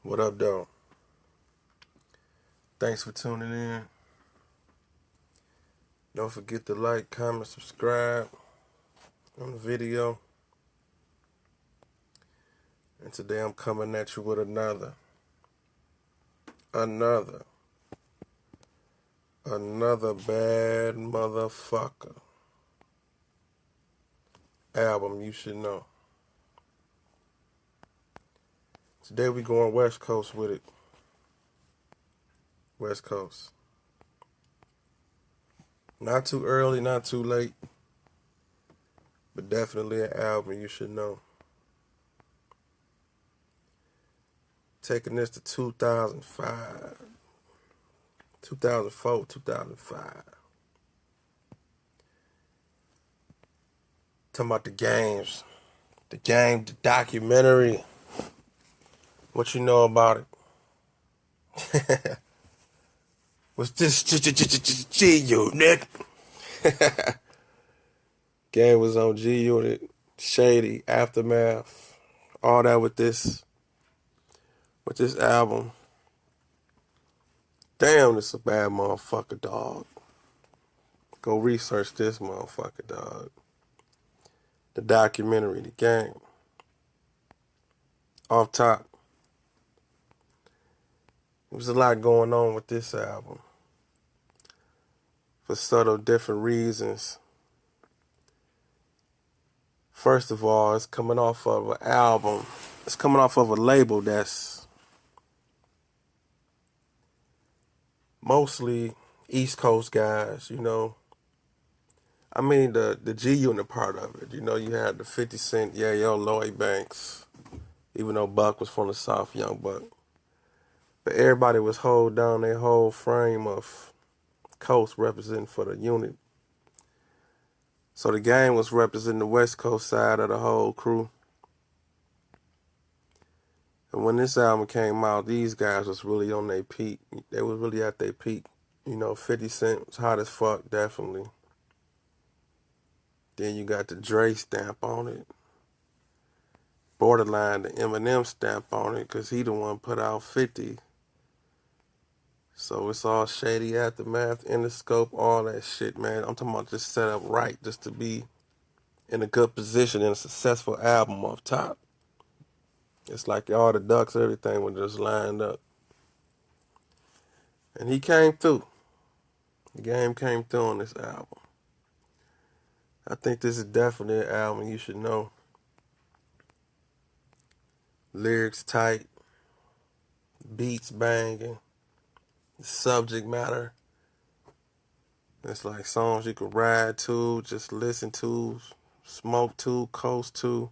What up, though? Thanks for tuning in. Don't forget to like, comment, subscribe on the video. And today I'm coming at you with another bad motherfucker album you should know. Today we going West Coast with it. West Coast. Not too early, not too late, but definitely an album you should know. Taking this to 2005, 2004, 2005. Talking about the game, the documentary. What you know about it? What's this G-Unit? Game was on G-Unit, Shady, Aftermath, all that with this album. Damn, this a bad motherfucker, dog. Go research this motherfucker, dog. The documentary, the game. Off top. There was a lot going on with this album. For subtle different reasons. First of all, it's coming off of an album. It's coming off of a label that's mostly East Coast guys, you know. I mean, the G-Unit part of it. You know, you had the 50 Cent, Yayo, Lloyd Banks. Even though Buck was from the South, Young Buck. But everybody was hold down their whole frame of coast representing for the unit. So the game was representing the West Coast side of the whole crew. And when this album came out, these guys was really on their peak. They was really at their peak. You know, 50 Cent was hot as fuck, definitely. Then you got the Dre stamp on it. Borderline, the Eminem stamp on it, because he the one put out 50. So it's all Shady, Aftermath, Interscope, all that shit, man. I'm talking about just set up right, just to be in a good position in a successful album off top. It's like all the ducks, everything was just lined up. And he came through. The game came through on this album. I think this is definitely an album you should know. Lyrics tight, beats banging, subject matter. It's like songs you could ride to, just listen to, smoke to, coast to.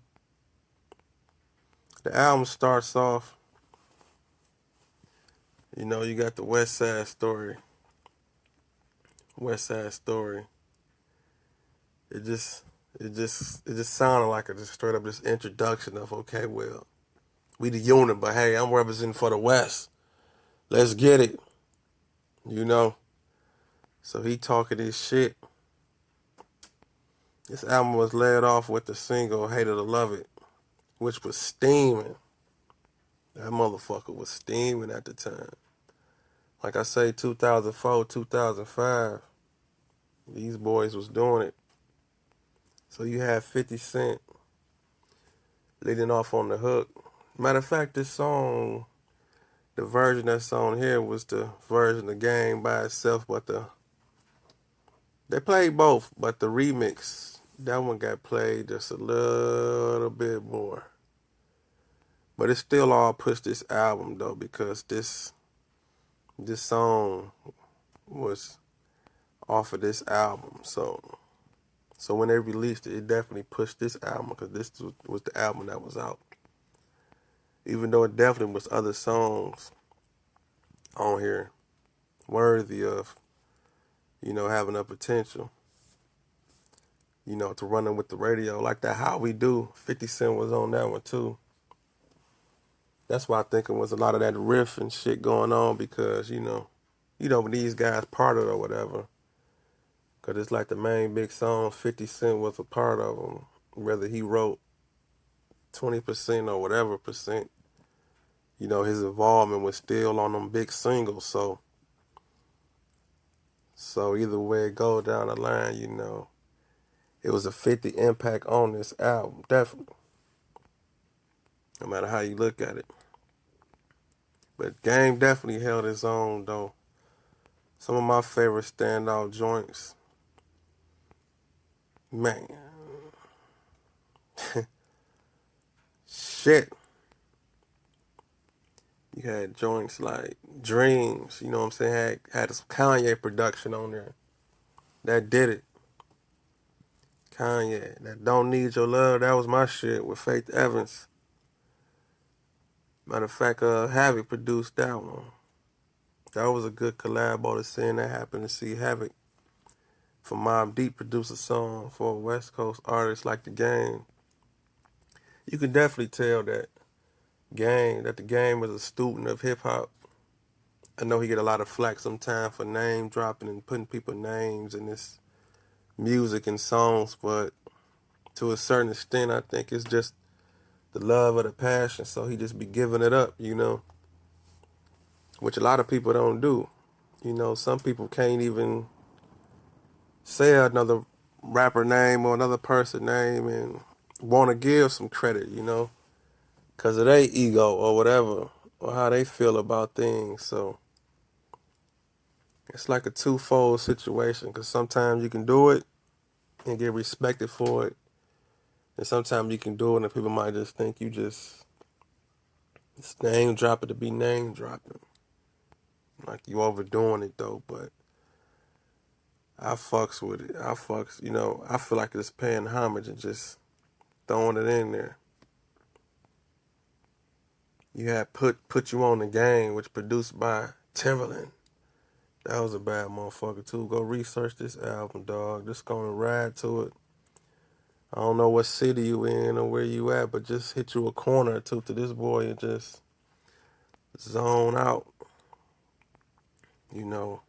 The album starts off, you know, you got the West Side Story. West Side Story. It just sounded like a just straight up this introduction of, okay, well, we the unit, but hey, I'm representing for the West. Let's get it. You know? So he talking this shit. This album was led off with the single Hate It or Love It, which was steaming. That motherfucker was steaming at the time. Like I say, 2004, 2005, these boys was doing it. So you had 50 Cent leading off on the hook. Matter of fact, this song, the version that's on here was the version of the game by itself, but they played both, but the remix, that one got played just a little bit more. But it still all pushed this album though, because this song was off of this album. So when they released it, it definitely pushed this album, because this was the album that was out. Even though it definitely was other songs on here worthy of, you know, having a potential, you know, to running with the radio. Like that How We Do, 50 Cent was on that one too. That's why I think it was a lot of that riff and shit going on, because, you know, when these guys parted or whatever, because it's like the main big songs, 50 Cent was a part of them, whether he wrote 20% or whatever percent, you know, his involvement was still on them big singles. So either way it go down the line, you know, it was a 50 impact on this album, definitely. No matter how you look at it. But Game definitely held his own though. Some of my favorite standout joints, man, shit. You had joints like Dreams, you know what I'm saying? Had some Kanye production on there. That did it. Kanye. That Don't Need Your Love, that was my shit with Faith Evans. Matter of fact, Havoc produced that one. That was a good collab to seeing that happen, to see Havoc from Mobb Deep produce a song for a West Coast artist like The Game. You can definitely tell that the Game is a student of hip hop. I know he get a lot of flack sometimes for name dropping and putting people's names in this music and songs, but to a certain extent, I think it's just the love of the passion. So he just be giving it up, you know, which a lot of people don't do. You know, some people can't even say another rapper name or another person name and want to give some credit, you know, because of their ego or whatever, or how they feel about things. So it's like a twofold situation, because sometimes you can do it and get respected for it, and sometimes you can do it and people might just think you just it's name dropping to be name dropping. Like you overdoing it though, but I fucks with it. You know, I feel like it's paying homage and just throwing it in there. You had Put You On the Game, which produced by Timberland. That was a bad motherfucker too. Go research this album, dog. Just gonna ride to it. I don't know what city you in or where you at, but just hit you a corner or two to this boy and just zone out. You know,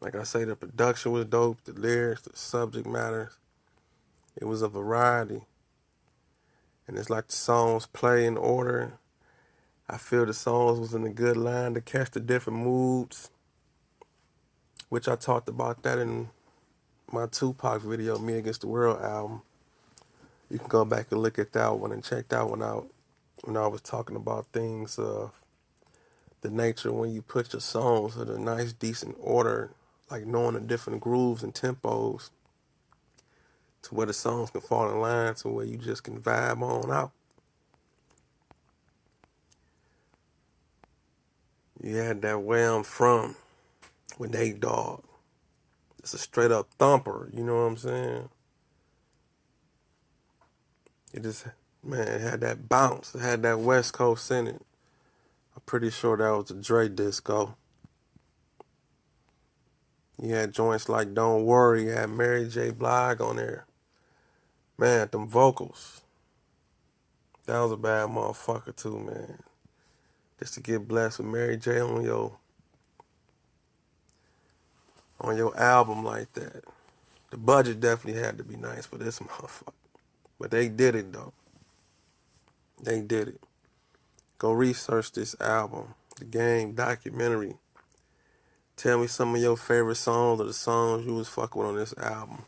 like I say, the production was dope, the lyrics, the subject matter. It was a variety. And it's like the songs play in order. I feel the songs was in a good line to catch the different moods, which I talked about that in my Tupac video, Me Against the World album. You can go back and look at that one and check that one out when I was talking about things of the nature when you put your songs in a nice, decent order, like knowing the different grooves and tempos to where the songs can fall in line to where you just can vibe on out. You had that Where I'm From with Nate Dogg. It's a straight up thumper, you know what I'm saying? It just, man, it had that bounce. It had that West Coast in it. I'm pretty sure that was a Dre disco. You had joints like Don't Worry. You had Mary J. Blige on there. Man, them vocals. That was a bad motherfucker too, man. Just to get blessed with Mary J. on your album like that. The budget definitely had to be nice for this motherfucker. But they did it though. They did it. Go research this album. The Game documentary. Tell me some of your favorite songs or the songs you was fucking with on this album.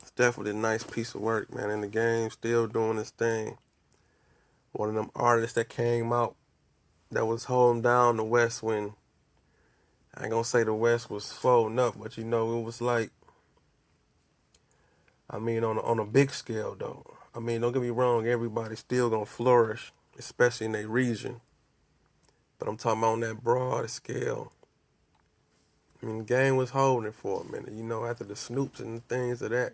It's definitely a nice piece of work, man. And The Game still doing his thing. One of them artists that came out that was holding down the West when, I ain't gonna say the West was folding up, but you know, it was like, I mean, on a big scale though. I mean, don't get me wrong, everybody's still gonna flourish, especially in their region. But I'm talking about on that broad scale. I mean, the Game was holding it for a minute, you know, after the Snoops and things of that.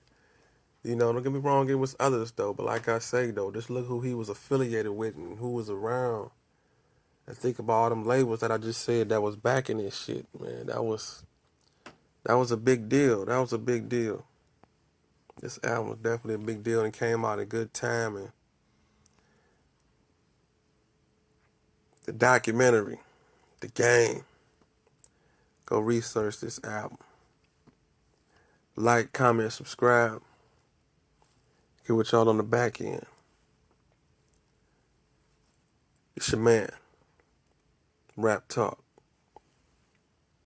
You know, don't get me wrong, it was others though, but like I say though, just look who he was affiliated with and who was around. And think about all them labels that I just said that was backing this shit, man. That was a big deal. That was a big deal. This album was definitely a big deal and came out at a good time. And the documentary, The Game, go research this album. Like, comment, subscribe. Get with y'all on the back end. It's your man, Rap Talk.